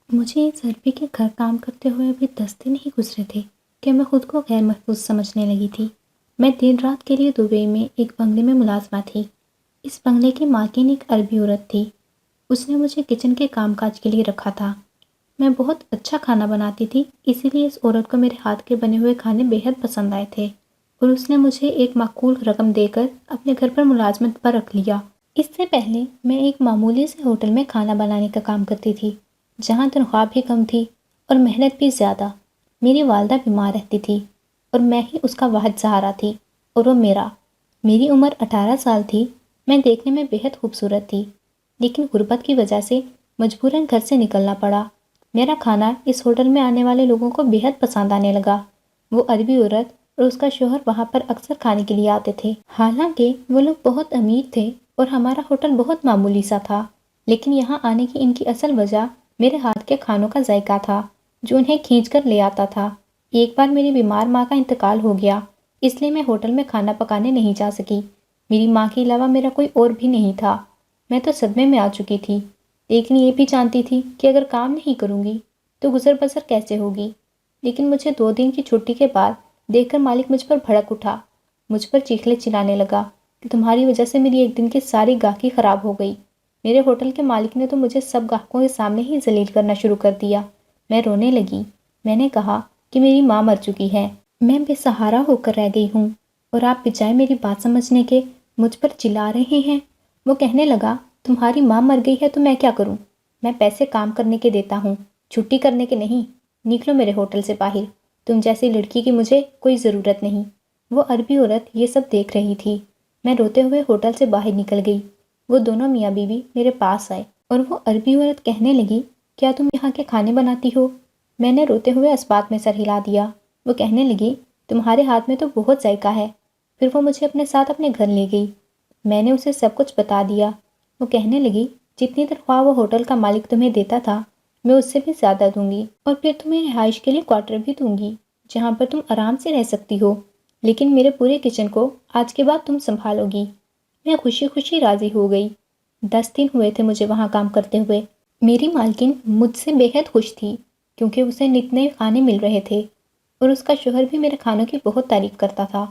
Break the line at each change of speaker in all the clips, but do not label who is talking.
مجھے اس عربی کے گھر کام کرتے ہوئے ابھی 10 دن ہی گزرے تھے کہ میں خود کو غیر محفوظ سمجھنے لگی تھی۔ میں دن رات کے لیے دبئی میں ایک بنگلے میں ملازمہ تھی۔ اس بنگلے کی مالکن ایک عربی عورت تھی۔ اس نے مجھے کچن کے کام کاج کے لیے رکھا تھا۔ میں بہت اچھا کھانا بناتی تھی، اسی لیے اس عورت کو میرے ہاتھ کے بنے ہوئے کھانے بے حد پسند آئے تھے اور اس نے مجھے ایک معقول رقم دے کر اپنے گھر پر ملازمت پر رکھ لیا۔ اس سے پہلے میں ایک معمولی سے ہوٹل میں کھانا بنانے کا کام کرتی تھی، جہاں تنخواہ بھی کم تھی اور محنت بھی زیادہ۔ میری والدہ بیمار رہتی تھی اور میں ہی اس کا واحد سہارا تھی، اور وہ میری عمر 18 سال تھی۔ میں دیکھنے میں بے حد خوبصورت تھی، لیکن غربت کی وجہ سے مجبوراً گھر سے نکلنا پڑا۔ میرا کھانا اس ہوٹل میں آنے والے لوگوں کو بے حد پسند آنے لگا۔ وہ عربی عورت اور اس کا شوہر وہاں پر اکثر کھانے کے لیے آتے تھے۔ حالانکہ وہ لوگ بہت امیر تھے اور ہمارا ہوٹل بہت معمولی سا تھا، لیکن یہاں آنے کی ان کی اصل وجہ میرے ہاتھ کے کھانوں کا ذائقہ تھا، جو انہیں کھینچ کر لے آتا تھا۔ ایک بار میری بیمار ماں کا انتقال ہو گیا، اس لیے میں ہوٹل میں کھانا پکانے نہیں جا سکی۔ میری ماں کے علاوہ میرا کوئی اور بھی نہیں تھا۔ میں تو صدمے میں آ چکی تھی، لیکن یہ بھی جانتی تھی کہ اگر کام نہیں کروں گی تو گزر بسر کیسے ہوگی۔ لیکن مجھے 2 دن کی چھٹی کے بعد دیکھ کر مالک مجھ پر بھڑک اٹھا، مجھ پر چیخلے چلانے لگا کہ تمہاری وجہ سے میری ایک دن کی ساری گاہکی خراب ہو گئی۔ میرے ہوٹل کے مالک نے تو مجھے سب گاہکوں کے سامنے ہی ذلیل کرنا شروع کر دیا۔ میں رونے لگی۔ میں نے کہا کہ میری ماں مر چکی ہے، میں بے سہارا ہو کر رہ گئی ہوں، اور آپ بجائے میری بات سمجھنے کے مجھ پر چلا رہے ہیں۔ وہ کہنے لگا، تمہاری ماں مر گئی ہے تو میں کیا کروں؟ میں پیسے کام کرنے کے دیتا ہوں، چھٹی کرنے کے نہیں۔ نکلو میرے ہوٹل سے باہر، تم جیسی لڑکی کی مجھے کوئی ضرورت نہیں۔ وہ عربی عورت یہ سب دیکھ رہی تھی۔ میں روتے ہوئے ہوٹل سے باہر نکل گئی۔ وہ دونوں میاں بیوی میرے پاس آئے اور وہ عربی عورت کہنے لگی، کیا تم یہاں کے کھانے بناتی ہو؟ میں نے روتے ہوئے اسبات میں سر ہلا دیا۔ وہ کہنے لگی، تمہارے ہاتھ میں تو بہت ذائقہ ہے۔ پھر وہ مجھے اپنے ساتھ اپنے گھر لے گئی۔ میں نے اسے سب کچھ بتا دیا۔ وہ کہنے لگی، جتنی تنخواہ وہ ہوٹل کا مالک تمہیں دیتا تھا میں اس سے بھی زیادہ دوں گی، اور پھر تمہیں رہائش کے لیے کوارٹر بھی دوں گی جہاں پر تم آرام سے رہ سکتی ہو، لیکن میرے پورے کچن کو آج کے بعد تم سنبھالو گی۔ میں خوشی خوشی راضی ہو گئی۔ 10 دن ہوئے تھے مجھے وہاں کام کرتے ہوئے۔ میری مالکن مجھ سے بے حد خوش تھی، کیونکہ اسے نت نئے کھانے مل رہے تھے، اور اس کا شوہر بھی میرے کھانوں کی بہت تعریف کرتا تھا۔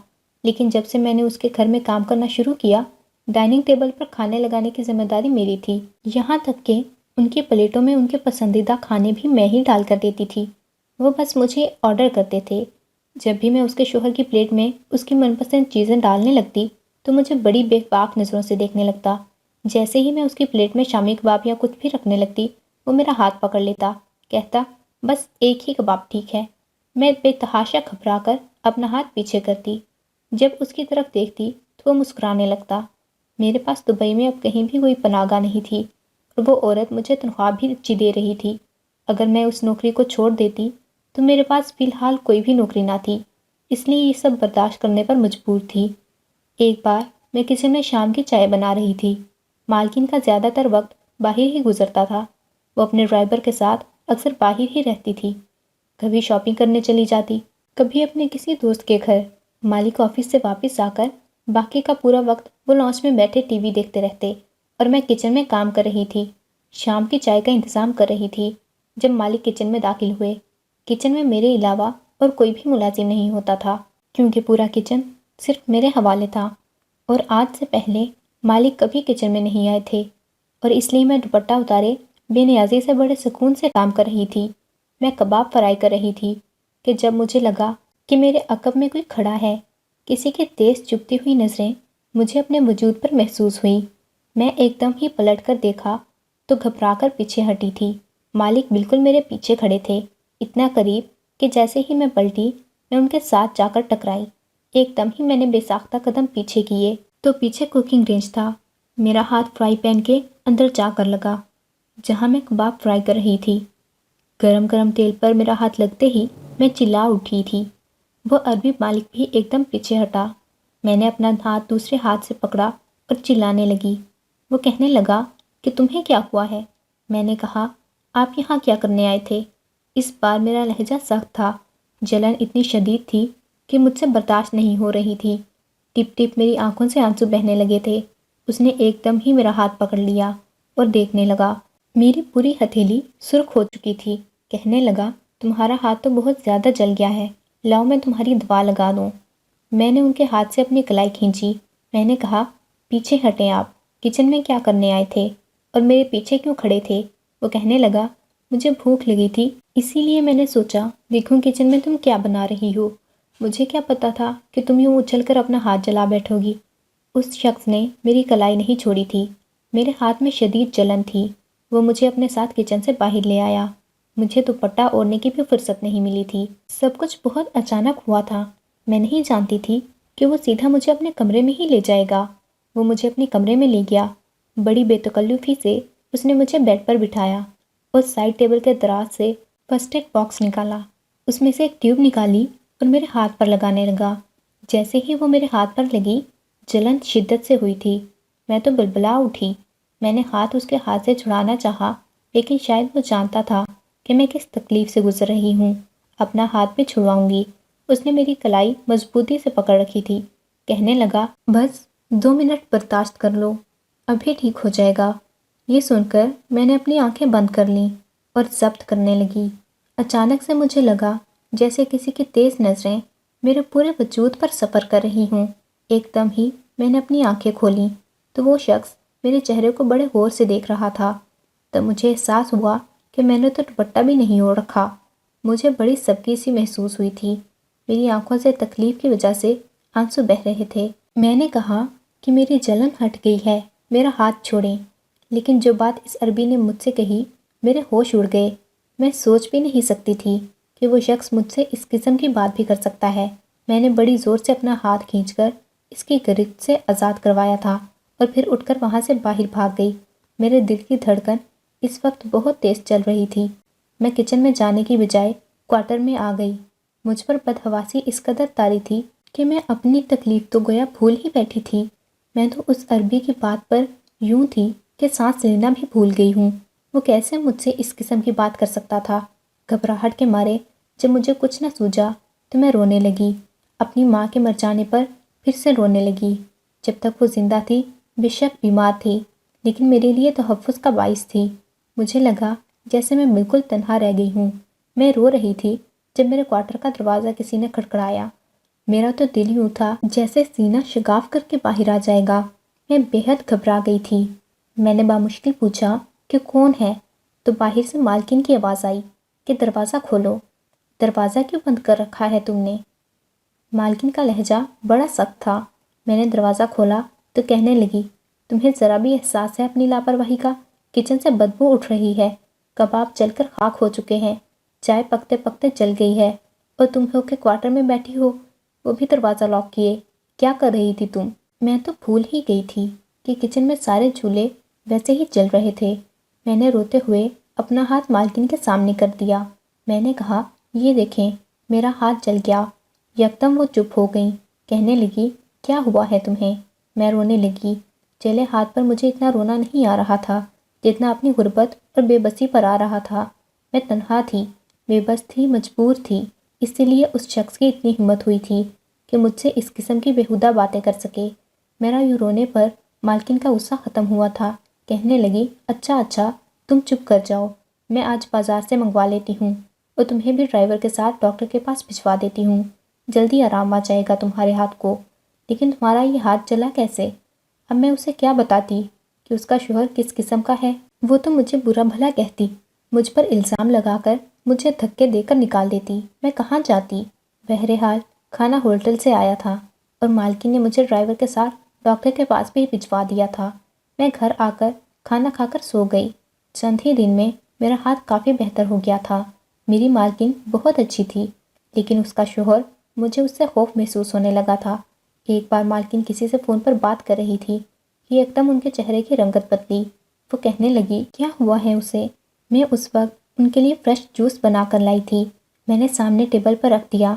لیکن جب سے میں نے اس کے گھر میں کام کرنا شروع کیا، ڈائننگ ٹیبل پر کھانے لگانے کی ذمہ داری میری تھی، یہاں تک کہ ان کی پلیٹوں میں ان کے پسندیدہ کھانے بھی میں ہی ڈال کر دیتی تھی۔ وہ بس مجھے آرڈر کرتے تھے۔ جب بھی میں اس کے شوہر کی پلیٹ میں اس کی من پسند چیزیں ڈالنے لگتی تو مجھے بڑی بے باک نظروں سے دیکھنے لگتا۔ جیسے ہی میں اس کی پلیٹ میں شامی کباب یا کچھ بھی رکھنے لگتی، وہ میرا ہاتھ پکڑ لیتا، کہتا، بس ایک ہی کباب ٹھیک ہے۔ میں بے تحاشا گھبرا کر اپنا ہاتھ پیچھے کرتی۔ جب اس کی طرف دیکھتی تو وہ مسکرانے لگتا۔ میرے پاس دبئی میں اب کہیں بھی کوئی پناہ گاہ نہیں تھی، اور وہ عورت مجھے تنخواہ بھی اچھی دے رہی تھی۔ اگر میں اس نوکری کو چھوڑ دیتی تو میرے پاس فی الحال کوئی بھی نوکری نہ تھی، اس لیے یہ سب برداشت کرنے پر مجبور تھی۔ ایک بار میں کچن میں شام کی چائے بنا رہی تھی۔ مالکن کا زیادہ تر وقت باہر ہی گزرتا تھا۔ وہ اپنے ڈرائیور کے ساتھ اکثر باہر ہی رہتی تھی۔ کبھی شاپنگ کرنے چلی جاتی، کبھی اپنے کسی دوست کے گھر۔ مالک آفس سے واپس آ کر باقی کا پورا وقت وہ لانچ میں بیٹھے ٹی وی دیکھتے رہتے، اور میں کچن میں کام کر رہی تھی، شام کی چائے کا انتظام کر رہی تھی۔ جب مالک کچن میں داخل ہوئے، کچن میں میرے علاوہ اور کوئی بھی ملازم نہیں ہوتا تھا، کیونکہ پورا کچن صرف میرے حوالے تھا، اور آج سے پہلے مالک کبھی کچن میں نہیں آئے تھے، اور اس لیے میں دوپٹہ اتارے بے نیازی سے بڑے سکون سے کام کر رہی تھی۔ میں کباب فرائی کر رہی تھی کہ جب مجھے لگا کہ میرے عقب میں کوئی کھڑا ہے۔ کسی کی تیز چبھتی ہوئی نظریں مجھے اپنے وجود پر محسوس ہوئیں۔ میں ایک دم ہی پلٹ کر دیکھا تو گھبرا کر پیچھے ہٹی تھی۔ مالک بالکل میرے پیچھے کھڑے تھے، اتنا قریب کہ جیسے ہی میں پلٹی میں ان کے ساتھ جا کر ٹکرائی۔ ایک دم ہی میں نے بے ساختہ قدم پیچھے کیے تو پیچھے کوکنگ رینج تھا۔ میرا ہاتھ فرائی پین کے اندر جا کر لگا جہاں میں کباب فرائی کر رہی تھی۔ گرم گرم تیل پر میرا ہاتھ لگتے ہی میں چلا اٹھی تھی۔ وہ عربی مالک بھی ایک دم پیچھے ہٹا۔ میں نے اپنا ہاتھ دوسرے ہاتھ سے پکڑا اور چلانے لگی۔ وہ کہنے لگا کہ تمہیں کیا ہوا ہے؟ میں نے کہا، آپ یہاں کیا کرنے آئے تھے؟ اس بار میرا لہجہ سخت تھا۔ جلن اتنی شدید تھی کہ مجھ سے برداشت نہیں ہو رہی تھی۔ ٹپ ٹپ میری آنکھوں سے آنسو بہنے لگے تھے۔ اس نے ایک دم ہی میرا ہاتھ پکڑ لیا اور دیکھنے لگا۔ میری پوری ہتھیلی سرخ ہو چکی تھی۔ کہنے لگا، تمہارا ہاتھ تو بہت زیادہ جل گیا ہے، لاؤ میں تمہاری دوا لگا دوں۔ میں نے ان کے ہاتھ سے اپنی کلائی کھینچی۔ میں نے کہا، پیچھے ہٹیں آپ، کچن میں کیا کرنے آئے تھے اور میرے پیچھے کیوں کھڑے تھے؟ وہ کہنے لگا، مجھے بھوک لگی تھی، اسی لیے میں نے سوچا دیکھوں کچن میں تم کیا بنا رہی ہو۔ مجھے کیا پتا تھا کہ تم یوں اچھل کر اپنا ہاتھ جلا بیٹھو گی۔ اس شخص نے میری کلائی نہیں چھوڑی تھی۔ میرے ہاتھ میں شدید جلن تھی۔ وہ مجھے اپنے ساتھ کچن سے باہر لے آیا۔ مجھے دوپٹہ اوڑھنے کی بھی فرصت نہیں ملی تھی۔ سب کچھ بہت اچانک ہوا تھا۔ میں نہیں جانتی تھی کہ وہ سیدھا مجھے اپنے کمرے میں ہی لے جائے گا۔ وہ مجھے اپنے کمرے میں لے گیا۔ بڑی بے تکلفی سے اس نے مجھے بیڈ پر بٹھایا اور سائڈ ٹیبل کے دراز سے فرسٹ ایڈ باکس نکالا۔ اس میں سے ایک ٹیوب نکالی اور میرے ہاتھ پر لگانے لگا۔ جیسے ہی وہ میرے ہاتھ پر لگی، جلن شدت سے ہوئی تھی۔ میں تو بلبلا اٹھی۔ میں نے ہاتھ اس کے ہاتھ سے چھڑانا چاہا، لیکن شاید وہ جانتا تھا کہ میں کس تکلیف سے گزر رہی ہوں۔ اپنا ہاتھ میں چھڑواؤں گی۔ اس نے میری کلائی مضبوطی سے پکڑ رکھی تھی۔ کہنے لگا، بس 2 منٹ برداشت کر لو، ابھی ٹھیک ہو جائے گا۔ یہ سن کر میں نے اپنی آنکھیں بند کر لیں اور ضبط کرنے لگی۔ اچانک سے مجھے لگا جیسے کسی کی تیز نظریں میرے پورے وجود پر سفر کر رہی ہوں۔ ایک دم ہی میں نے اپنی آنکھیں کھولیں تو وہ شخص میرے چہرے کو بڑے غور سے دیکھ رہا تھا۔ تب مجھے احساس ہوا کہ میں نے تو دوپٹہ بھی نہیں اوڑھ رکھا۔ مجھے بڑی سبکی سی محسوس ہوئی تھی۔ میری آنکھوں سے تکلیف کی وجہ سے آنسو بہہ رہے تھے۔ میں نے کہا کہ میری جلن ہٹ گئی ہے، میرا ہاتھ چھوڑیں۔ لیکن جو بات اس عربی نے مجھ سے کہی، میرے ہوش اڑ گئے۔ میں سوچ بھی نہیں سکتی تھی کہ وہ شخص مجھ سے اس قسم کی بات بھی کر سکتا ہے۔ میں نے بڑی زور سے اپنا ہاتھ کھینچ کر اس کی گرفت سے آزاد کروایا تھا اور پھر اٹھ کر وہاں سے باہر بھاگ گئی۔ میرے دل کی دھڑکن اس وقت بہت تیز چل رہی تھی۔ میں کچن میں جانے کی بجائے کوارٹر میں آ گئی۔ مجھ پر بدحواسی اس قدر طاری تھی کہ میں اپنی تکلیف تو گویا بھول ہی بیٹھی تھی۔ میں تو اس عربی کی بات پر یوں تھی کہ سانس لینا بھی بھول گئی ہوں۔ وہ کیسے مجھ سے اس قسم کی بات کر سکتا تھا؟ گھبراہٹ کے مارے جب مجھے کچھ نہ سوجا تو میں رونے لگی۔ اپنی ماں کے مر جانے پر پھر سے رونے لگی۔ جب تک وہ زندہ تھی بے شک بیمار تھی، لیکن میرے لیے تحفظ کا باعث تھی۔ مجھے لگا جیسے میں بالکل تنہا رہ گئی ہوں۔ میں رو رہی تھی جب میرے کوارٹر کا دروازہ کسی نے کھٹکھڑایا۔ میرا تو دل یوں تھا جیسے سینہ شگاف کر کے باہر آ جائے گا۔ میں بے حد گھبرا گئی تھی۔ میں نے بامشکل پوچھا کہ کون ہے، تو باہر سے مالکن کی آواز آئی کہ دروازہ کھولو۔ دروازہ کیوں بند کر رکھا ہے تم نے؟ مالکن کا لہجہ بڑا سخت تھا۔ میں نے دروازہ کھولا تو کہنے لگی، تمہیں ذرا بھی احساس ہے اپنی لاپرواہی کا؟ کچن سے بدبو اٹھ رہی ہے، کباب جل کر خاک ہو چکے ہیں، چائے پکتے پکتے جل گئی ہے، اور تم ہو کے کوارٹر میں بیٹھی ہو، وہ بھی دروازہ لاک کیے۔ کیا کر رہی تھی تم؟ میں تو بھول ہی گئی تھی کہ کچن میں سارے چولہے ویسے ہی جل رہے تھے۔ میں نے روتے ہوئے اپنا ہاتھ مالکن کے سامنے کر دیا۔ میں نے کہا، یہ دیکھیں میرا ہاتھ جل گیا۔ یکدم وہ چپ ہو گئیں۔ کہنے لگی، کیا ہوا ہے تمہیں؟ میں رونے لگی۔ جلے ہاتھ پر مجھے اتنا رونا نہیں آ رہا تھا جتنا اپنی غربت اور بے بسی پر آ رہا تھا۔ میں تنہا تھی، بے بس تھی، مجبور تھی۔ اسی لیے اس شخص کی اتنی ہمت ہوئی تھی کہ مجھ سے اس قسم کی بیہودہ باتیں کر سکے۔ میرا یوں رونے پر مالکن کا غصہ ختم ہوا تھا۔ کہنے لگی، اچھا اچھا، تم چپ کر جاؤ، میں آج بازار سے منگوا لیتی ہوں اور تمہیں بھی ڈرائیور کے ساتھ ڈاکٹر کے پاس بھجوا دیتی ہوں۔ جلدی آرام آ جائے گا تمہارے ہاتھ کو۔ لیکن تمہارا یہ ہاتھ جلا کیسے؟ اب میں اسے کیا بتاتی کہ اس کا شوہر کس قسم کا ہے؟ وہ تو مجھے برا بھلا کہتی، مجھ پر الزام لگا کر مجھے دھکے دے کر نکال دیتی۔ میں کہاں جاتی؟ بہرحال کھانا ہوٹل سے آیا تھا اور مالکن نے مجھے ڈرائیور کے ساتھ ڈاکٹر کے پاس بھی بھجوا دیا تھا۔ میں گھر آ کر کھانا کھا کر سو گئی۔ چند ہی دن میں میرا ہاتھ کافی بہتر ہو گیا تھا۔ میری مالکن بہت اچھی تھی، لیکن اس کا شوہر، مجھے اس سے خوف محسوس ہونے لگا تھا۔ ایک بار مالکن کسی سے فون پر بات کر رہی تھی کہ ایک دم ان کے چہرے کی رنگت بدلی۔ وہ کہنے لگی، کیا ہوا ہے اسے؟ میں اس وقت ان کے لیے فریش جوس بنا کر لائی تھی۔ میں نے سامنے ٹیبل پر رکھ دیا،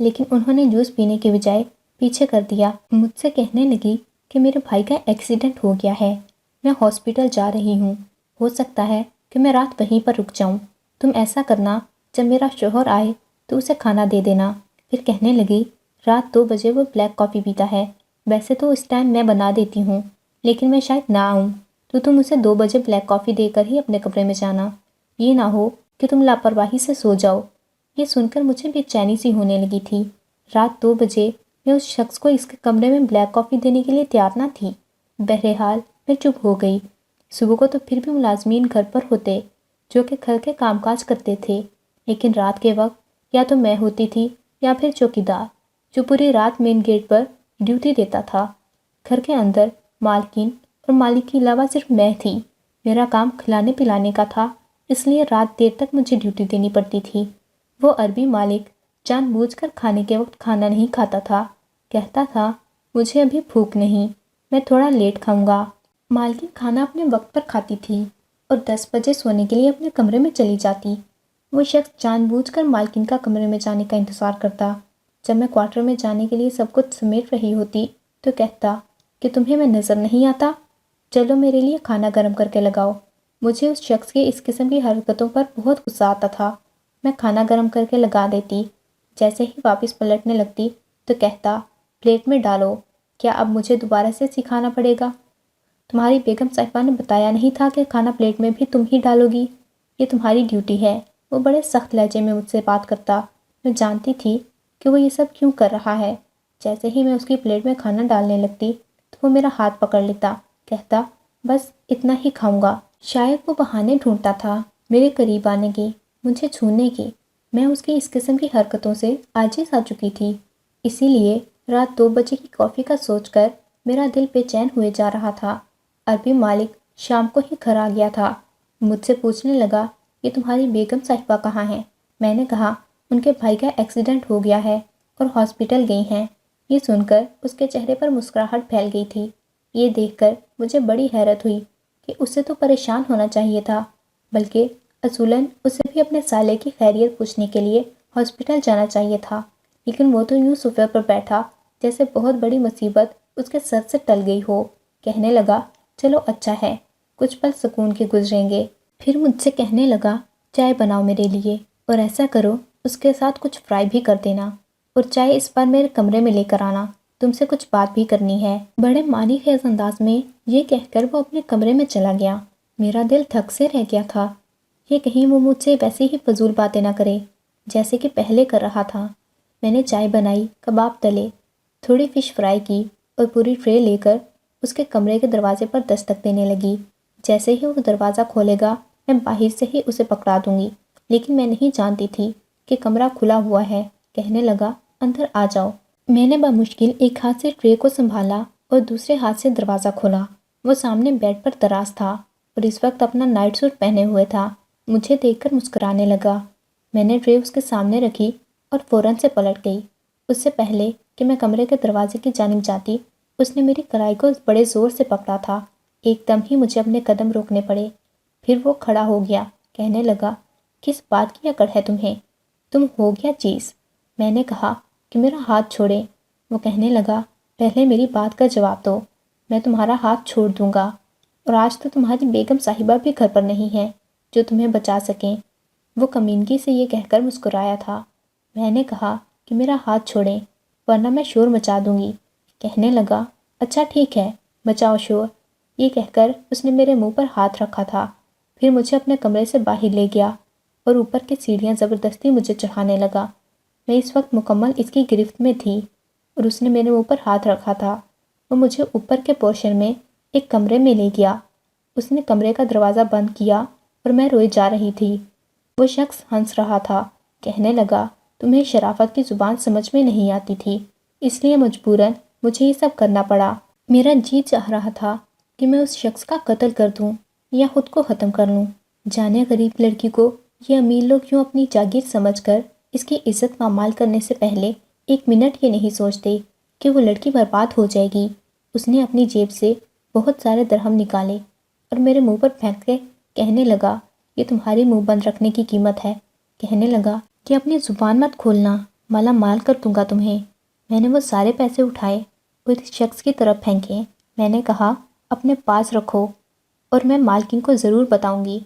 لیکن انہوں نے جوس پینے کے بجائے پیچھے کر دیا۔ مجھ سے کہنے لگی کہ میرے بھائی کا ایکسیڈنٹ ہو گیا ہے، میں ہاسپٹل جا رہی ہوں، ہو سکتا ہے کہ میں رات وہیں پر رک جاؤں۔ تم ایسا کرنا، جب میرا شوہر آئے تو اسے کھانا دے دینا۔ پھر کہنے لگی، رات 2 بجے وہ بلیک کافی پیتا ہے، ویسے تو اس ٹائم میں بنا دیتی ہوں، لیکن میں شاید نہ آؤں۔ تو تم اسے 2 بجے بلیک کافی دے کر ہی اپنے کمرے میں جانا، یہ نہ ہو کہ تم لاپرواہی سے سو جاؤ۔ یہ سن کر مجھے بے چینی سی ہونے لگی تھی۔ رات 2 بجے میں اس شخص کو اس کے کمرے میں بلیک کافی دینے کے لیے تیار نہ تھی۔ بہرحال میں چپ ہو گئی۔ صبح کو تو پھر بھی ملازمین گھر پر ہوتے جو کہ گھر کے کام کاج کرتے تھے، لیکن رات کے وقت یا تو میں ہوتی تھی یا پھر چوکیدار جو پوری رات مین گیٹ پر ڈیوٹی دیتا تھا۔ گھر کے اندر مالکن اور مالک کے علاوہ صرف میں تھی۔ میرا کام کھلانے پلانے کا تھا، اس لیے رات دیر تک مجھے ڈیوٹی دینی پڑتی تھی۔ وہ عربی مالک جان بوجھ کر کھانے کے وقت کھانا نہیں کھاتا تھا، کہتا تھا مجھے ابھی بھوک نہیں، میں تھوڑا لیٹ کھاؤں گا۔ مالکن کھانا اپنے وقت پر کھاتی تھی اور 10 بجے سونے کے لیے اپنے کمرے میں چلی جاتی۔ وہ شخص جان بوجھ کر مالکن کا کمرے میں جانے کا انتظار کرتا۔ جب میں کوارٹر میں جانے کے لیے سب کچھ سمیٹ رہی ہوتی تو کہتا کہ تمہیں میں نظر نہیں آتا، چلو میرے لیے کھانا گرم کر کے لگاؤ۔ مجھے اس شخص کی اس قسم کی حرکتوں پر بہت غصہ آتا تھا۔ میں کھانا گرم کر کے لگا دیتی، جیسے ہی واپس پلٹنے لگتی تو کہتا پلیٹ میں ڈالو، کیا اب مجھے دوبارہ سے سکھانا پڑے گا؟ تمہاری بیگم صاحبہ نے بتایا نہیں تھا کہ کھانا پلیٹ میں بھی تم ہی ڈالو گی، یہ تمہاری ڈیوٹی ہے۔ وہ بڑے سخت لہجے میں مجھ سے بات کرتا۔ میں جانتی تھی کہ وہ یہ سب کیوں کر رہا ہے۔ جیسے ہی میں اس کی پلیٹ میں کھانا ڈالنے لگتی تو وہ میرا ہاتھ پکڑ لیتا، کہتا بس اتنا ہی کھاؤں گا۔ شاید وہ بہانے ڈھونڈتا تھا میرے قریب آنے کی، مجھے چھونے کی۔ میں اس کی اس قسم کی حرکتوں سے عاجز آ چکی تھی، اسی لیے رات 2 بجے کی کافی کا سوچ کر میرا دل بے چین ہوئے جا رہا تھا۔ عربی مالک شام کو ہی گھر آ گیا تھا۔ مجھ سے پوچھنے لگا کہ تمہاری بیگم صاحبہ کہاں ہیں؟ میں نے کہا ان کے بھائی کا ایکسیڈنٹ ہو گیا ہے اور ہاسپٹل گئی ہیں۔ یہ سن کر اس کے چہرے پر مسکراہٹ پھیل گئی تھی۔ یہ دیکھ کر مجھے بڑی حیرت ہوئی کہ اسے تو پریشان ہونا چاہیے تھا، بلکہ اصولاً اسے بھی اپنے سالے کی خیریت پوچھنے کے لیے ہاسپٹل جانا چاہیے تھا، لیکن وہ تو یوں صوفے پر بیٹھا جیسے بہت بڑی مصیبت اس کے سر سے ٹل گئی ہو۔ کہنے لگا چلو اچھا ہے، کچھ پل سکون کے گزریں گے۔ پھر مجھ سے کہنے لگا چائے بناؤ میرے لیے، اور ایسا کرو اس کے ساتھ کچھ فرائی بھی کر دینا، اور چائے اس بار میرے کمرے میں لے کر آنا، تم سے کچھ بات بھی کرنی ہے۔ بڑے معنی خیز انداز میں یہ کہہ کر وہ اپنے کمرے میں چلا گیا۔ میرا دل تھک سے رہ گیا تھا، یہ کہیں وہ مجھ سے ویسے ہی فضول باتیں نہ کرے جیسے کہ پہلے کر رہا تھا۔ میں نے چائے بنائی، کباب تلے، تھوڑی فش فرائی کی اور پوری ٹرے لے کر اس کے کمرے کے دروازے پر دستک دینے لگی۔ جیسے ہی وہ دروازہ کھولے گا میں باہر سے ہی اسے پکڑا دوں گی، لیکن میں نہیں جانتی تھی کہ کمرہ کھلا ہوا ہے۔ کہنے لگا اندر آ جاؤ۔ میں نے بمشکل ایک ہاتھ سے ٹرے کو سنبھالا اور دوسرے ہاتھ سے دروازہ کھولا۔ وہ سامنے بیڈ پر دراز تھا اور اس وقت اپنا نائٹ سوٹ پہنے ہوئے تھا۔ مجھے دیکھ کر مسکرانے لگا۔ میں نے ٹرے اس کے سامنے رکھی اور فوراً سے پلٹ گئی۔ اس سے پہلے کہ میں کمرے کے دروازے کی جانب جاتی، اس نے میری کلائی کو بڑے زور سے پکڑا تھا۔ ایک دم ہی مجھے اپنے قدم روکنے پڑے۔ پھر وہ کھڑا ہو گیا، کہنے لگا کس بات کی اکڑ ہے تمہیں؟ تم ہو گیا چیز۔ میں نے کہا کہ میرا ہاتھ چھوڑے۔ وہ کہنے لگا پہلے میری بات کا جواب دو، میں تمہارا ہاتھ چھوڑ دوں گا، اور آج تو تمہاری بیگم صاحبہ بھی گھر پر نہیں ہے جو تمہیں بچا سکیں۔ وہ کمینگی سے یہ کہہ کر مسکرایا تھا۔ میں نے کہا کہ میرا ہاتھ چھوڑیں ورنہ میں شور مچا دوں گی۔ کہنے لگا اچھا ٹھیک ہے، مچاؤ شور۔ یہ کہہ کر اس نے میرے منہ پر ہاتھ رکھا تھا، پھر مجھے اپنے کمرے سے باہر لے گیا اور اوپر کی سیڑھیاں زبردستی مجھے چڑھانے لگا۔ میں اس وقت مکمل اس کی گرفت میں تھی اور اس نے میرے منہ پر ہاتھ رکھا تھا۔ وہ مجھے اوپر کے پورشن میں ایک کمرے میں لے گیا۔ اس نے کمرے کا دروازہ بند کیا اور میں روئے جا رہی تھی۔ وہ شخص ہنس رہا تھا، کہنے لگا تمہیں شرافت کی زبان سمجھ میں نہیں آتی تھی، اس لیے مجبوراً مجھے یہ سب کرنا پڑا۔ میرا جی چاہ رہا تھا کہ میں اس شخص کا قتل کر دوں یا خود کو ختم کر لوں۔ جانے غریب لڑکی کو یہ امیر لوگ یوں اپنی جاگیر سمجھ کر اس کی عزت پامال کرنے سے پہلے ایک منٹ یہ نہیں سوچتے کہ وہ لڑکی برباد ہو جائے گی۔ اس نے اپنی جیب سے بہت سارے درہم نکالے اور میرے منہ پر پھینک کے کہنے لگا یہ تمہاری منہ بند رکھنے کی قیمت ہے۔ کہنے لگا کہ اپنی زبان مت کھولنا، مالا مال کر دوں گا تمہیں۔ میں نے وہ سارے پیسے اٹھائے اور اس شخص کی طرف پھینکے۔ میں نے کہا اپنے پاس رکھو اور میں مالکن کو ضرور بتاؤں گی۔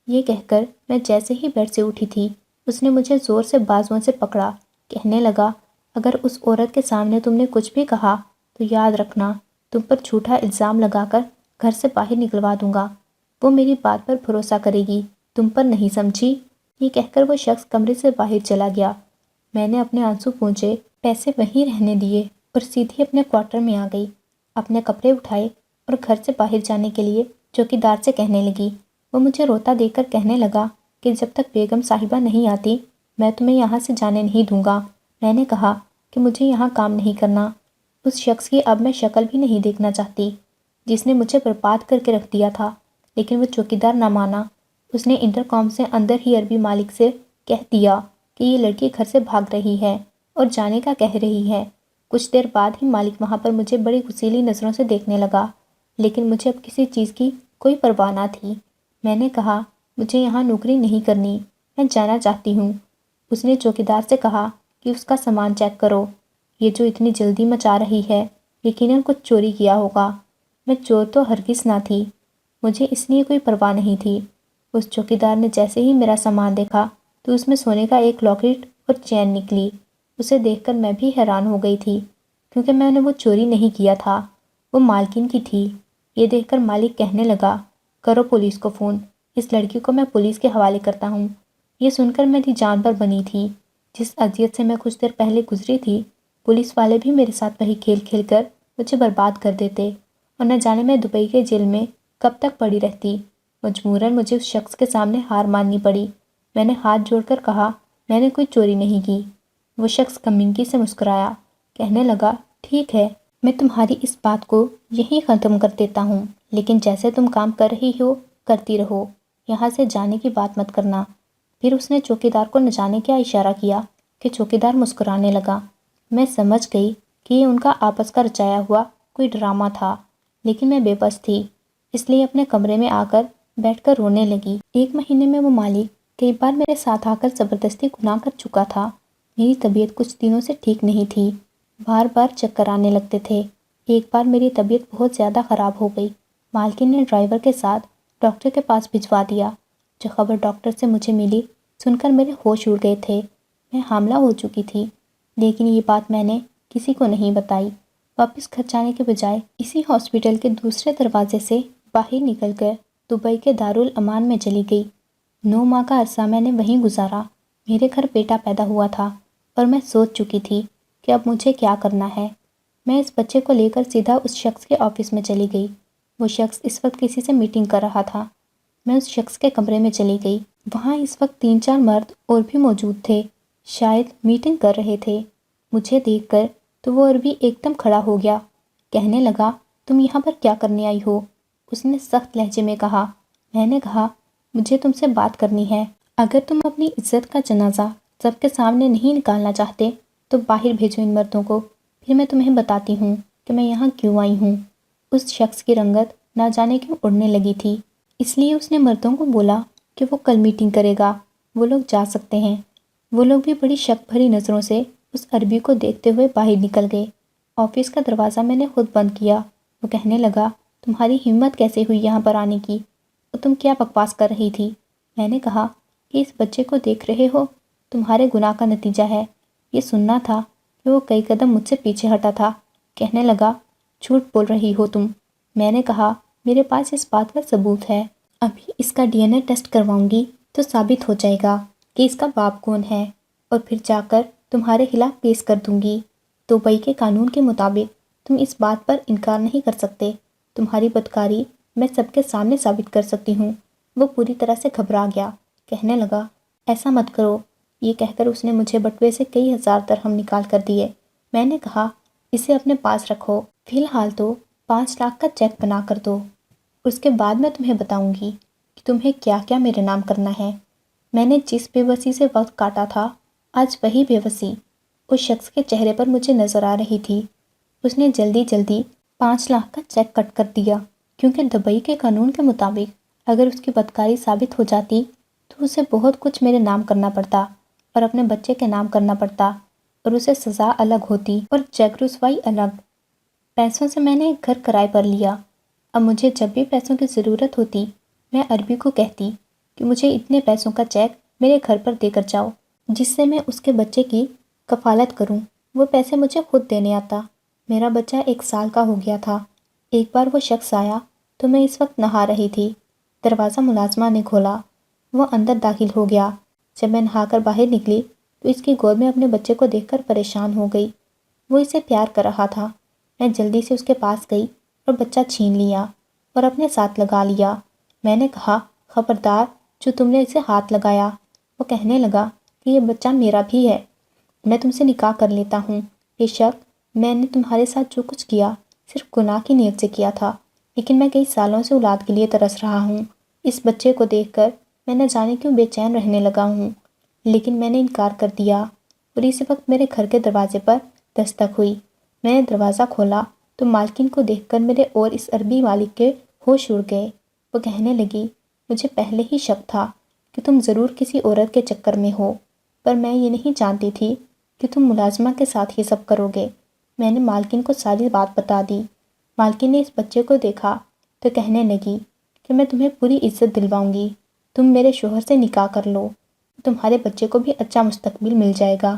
یہ کہہ کر میں جیسے ہی بیڈ سے اٹھی تھی اس نے مجھے زور سے بازوؤں سے پکڑا۔ کہنے لگا اگر اس عورت کے سامنے تم نے کچھ بھی کہا تو یاد رکھنا تم پر جھوٹا الزام لگا کر گھر سے باہر نکلوا دوں گا۔ وہ میری بات پر بھروسہ کرے گی، تم پر نہیں، سمجھی؟ یہ کہہ کر وہ شخص کمرے سے باہر چلا گیا۔ میں نے اپنے آنسو پونچھے، پیسے وہیں رہنے دیے اور سیدھی اپنے کوارٹر میں آ گئی۔ اپنے کپڑے اٹھائے اور گھر سے باہر جانے کے لیے چوکیدار سے کہنے لگی۔ وہ مجھے روتا دیکھ کر کہنے لگا کہ جب تک بیگم صاحبہ نہیں آتی میں تمہیں یہاں سے جانے نہیں دوں گا۔ میں نے کہا کہ مجھے یہاں کام نہیں کرنا۔ اس شخص کی اب میں شکل بھی نہیں دیکھنا چاہتی جس نے مجھے برباد کر کے رکھ دیا تھا، لیکن وہ چوکیدار نہ مانا۔ اس نے انٹر کام سے اندر ہی عربی مالک سے کہہ دیا کہ یہ لڑکی گھر سے بھاگ رہی ہے اور جانے کا کہہ رہی ہے۔ کچھ دیر بعد ہی مالک وہاں پر مجھے بڑی غصیلی نظروں سے دیکھنے لگا، لیکن مجھے اب کسی چیز کی کوئی پرواہ نہ تھی۔ میں نے کہا مجھے یہاں نوکری نہیں کرنی، میں جانا چاہتی ہوں۔ اس نے چوکیدار سے کہا کہ اس کا سامان چیک کرو، یہ جو اتنی جلدی مچا رہی ہے یقیناً کچھ چوری کیا ہوگا۔ میں چور تو ہرگز نہ تھی، مجھے اس لیے کوئی پرواہ نہیں تھی۔ اس چوکیدار نے جیسے ہی میرا سامان دیکھا تو اس میں سونے کا ایک لاکٹ اور چین نکلی۔ اسے دیکھ کر میں بھی حیران ہو گئی تھی کیونکہ میں نے وہ چوری نہیں کیا تھا، وہ مالکن کی تھی۔ یہ دیکھ کر مالک کہنے لگا، کرو پولیس کو فون، اس لڑکی کو میں پولیس کے حوالے کرتا ہوں۔ یہ سن کر میری جان پر بنی تھی۔ جس اذیت سے میں کچھ دیر پہلے گزری تھی، پولیس والے بھی میرے ساتھ وہی کھیل کھیل کر مجھے برباد کر دیتے اور نہ جانے میں دبئی کے جیل میں کب تک پڑی رہتی۔ مجبوراً مجھے اس شخص کے سامنے ہار ماننی پڑی۔ میں نے ہاتھ جوڑ کر کہا میں نے کوئی چوری نہیں کی۔ وہ شخص کمینگی سے مسکرایا، کہنے لگا ٹھیک ہے، میں تمہاری اس بات کو یہیں ختم کر دیتا ہوں، لیکن جیسے تم کام کر رہی ہو کرتی رہو، یہاں سے جانے کی بات مت کرنا۔ پھر اس نے چوکیدار کو نہ جانے کیا اشارہ کیا کہ چوکیدار مسکرانے لگا۔ میں سمجھ گئی کہ یہ ان کا آپس کا رچایا ہوا کوئی ڈرامہ تھا، لیکن میں بے بس تھی، اس لیے اپنے کمرے میں آ کر بیٹھ کر رونے لگی۔ 1 مہینے میں وہ مالک کئی بار میرے ساتھ آ کر زبردستی گناہ کر چکا تھا۔ میری طبیعت کچھ دنوں سے ٹھیک نہیں تھی، بار بار چکر آنے لگتے تھے۔ ایک بار میری طبیعت بہت زیادہ خراب ہو گئی، مالکن نے ڈرائیور کے ساتھ ڈاکٹر کے پاس بھجوا دیا۔ جو خبر ڈاکٹر سے مجھے ملی سن کر میرے ہوش اڑ گئے تھے۔ میں حاملہ ہو چکی تھی، لیکن یہ بات میں نے کسی کو نہیں بتائی۔ واپس گھر جانے کے بجائے اسی ہاسپٹل کے دوسرے دروازے سے باہر نکل کر دبئی کے دارالامان میں چلی گئی۔ 9 ماہ کا عرصہ میں نے وہیں گزارا۔ میرے گھر بیٹا پیدا ہوا تھا اور میں سوچ چکی تھی کہ اب مجھے کیا کرنا ہے۔ میں اس بچے کو لے کر سیدھا اس شخص کے آفس میں چلی گئی۔ وہ شخص اس وقت کسی سے میٹنگ کر رہا تھا۔ میں اس شخص کے کمرے میں چلی گئی۔ وہاں اس وقت 3-4 مرد اور بھی موجود تھے، شاید میٹنگ کر رہے تھے۔ مجھے دیکھ کر تو وہ عربی ایک دم کھڑا ہو گیا، کہنے لگا تم یہاں پر کیا کرنے آئی ہو؟ اس نے سخت لہجے میں کہا۔ میں نے کہا مجھے تم سے بات کرنی ہے، اگر تم اپنی عزت کا جنازہ سب کے سامنے نہیں نکالنا چاہتے تو باہر بھیجو ان مردوں کو، پھر میں تمہیں بتاتی ہوں کہ میں یہاں کیوں آئی ہوں۔ اس شخص کی رنگت نہ جانے کیوں اڑنے لگی تھی، اس لیے اس نے مردوں کو بولا کہ وہ کل میٹنگ کرے گا، وہ لوگ جا سکتے ہیں۔ وہ لوگ بھی بڑی شک بھری نظروں سے اس عربی کو دیکھتے ہوئے باہر نکل گئے۔ آفس کا دروازہ میں نے خود بند کیا۔ وہ کہنے لگا تمہاری ہمت کیسے ہوئی یہاں پر آنے کی، اور تم کیا بکواس کر رہی تھی؟ میں نے کہا کہ اس بچے کو دیکھ رہے ہو، تمہارے گناہ کا نتیجہ ہے۔ یہ سننا تھا کہ وہ کئی قدم مجھ سے پیچھے ہٹا تھا۔ کہنے لگا جھوٹ بول رہی ہو تم۔ میں نے کہا میرے پاس اس بات کا ثبوت ہے، ابھی اس کا DNA ٹیسٹ کرواؤں گی تو ثابت ہو جائے گا کہ اس کا باپ کون ہے، اور پھر جا کر تمہارے خلاف کیس کر دوں گی۔ دبئی کے قانون کے مطابق تم اس بات پر انکار نہیں کر سکتے، تمہاری بدکاری میں سب کے سامنے ثابت کر سکتی ہوں۔ وہ پوری طرح سے گھبرا گیا، کہنے لگا ایسا مت کرو۔ یہ کہہ کر اس نے مجھے بٹوے سے کئی ہزار درہم نکال کر دیے۔ میں نے کہا اسے اپنے پاس رکھو، فی الحال تو 5 لاکھ کا چیک بنا کر دو، اس کے بعد میں تمہیں بتاؤں گی کہ تمہیں کیا کیا میرے نام کرنا ہے۔ میں نے جس بے بسی سے وقت کاٹا تھا، آج وہی بے بسی اس شخص کے چہرے پر مجھے نظر آ رہی تھی۔ اس نے جلدی جلدی 5 لاکھ کا چیک کٹ کر دیا، کیونکہ دبئی کے قانون کے مطابق اگر اس کی بدکاری ثابت ہو جاتی تو اسے بہت کچھ میرے نام کرنا پڑتا اور اپنے بچے کے نام کرنا پڑتا، اور اسے سزا الگ ہوتی اور چیک رسوائی الگ۔ پیسوں سے میں نے ایک گھر کرائے پر لیا۔ اب مجھے جب بھی پیسوں کی ضرورت ہوتی میں عربی کو کہتی کہ مجھے اتنے پیسوں کا چیک میرے گھر پر دے کر جاؤ، جس سے میں اس کے بچے کی کفالت کروں۔ وہ پیسے مجھے خود دینے آتا۔ میرا بچہ 1 سال کا ہو گیا تھا۔ ایک بار وہ شخص آیا تو میں اس وقت نہا رہی تھی۔ دروازہ ملازمہ نے کھولا، وہ اندر داخل ہو گیا۔ جب میں نہا کر باہر نکلی تو اس کی گود میں اپنے بچے کو دیکھ کر پریشان ہو گئی۔ وہ اسے پیار کر رہا تھا۔ میں جلدی سے اس کے پاس گئی اور بچہ چھین لیا اور اپنے ساتھ لگا لیا۔ میں نے کہا، خبردار جو تم نے اسے ہاتھ لگایا۔ وہ کہنے لگا کہ یہ بچہ میرا بھی ہے، میں تم سے نکاح کر لیتا ہوں۔ بے شک میں نے تمہارے ساتھ جو کچھ کیا صرف گناہ کی نیت سے کیا تھا، لیکن میں کئی سالوں سے اولاد کے لیے ترس رہا ہوں۔ اس بچے کو دیکھ کر میں نہ جانے کیوں بے چین رہنے لگا ہوں، لیکن میں نے انکار کر دیا اور اسی وقت میرے گھر کے دروازے پر دستک ہوئی۔ میں نے دروازہ کھولا تو مالکن کو دیکھ کر میرے اور اس عربی مالک کے ہوش اڑ گئے۔ وہ کہنے لگی، مجھے پہلے ہی شک تھا کہ تم ضرور کسی عورت کے چکر میں ہو، پر میں یہ نہیں جانتی تھی کہ تم ملازمہ کے ساتھ یہ سب کرو گے۔ میں نے مالکن کو ساری بات بتا دی۔ مالکن نے اس بچے کو دیکھا تو کہنے لگی کہ میں تمہیں پوری عزت دلواؤں گی، تم میرے شوہر سے نکاح کر لو، تمہارے بچے کو بھی اچھا مستقبل مل جائے گا۔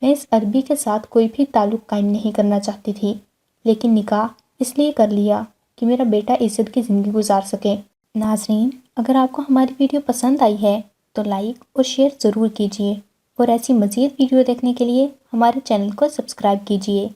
میں اس عربی کے ساتھ کوئی بھی تعلق قائم نہیں کرنا چاہتی تھی، لیکن نکاح اس لیے کر لیا کہ میرا بیٹا عزت کی زندگی گزار سکے۔ ناظرین، اگر آپ کو ہماری ویڈیو پسند آئی ہے تو لائک اور شیئر ضرور کیجیے، اور ایسی مزید ویڈیو دیکھنے کے لیے ہمارے چینل کو سبسکرائب کیجیے۔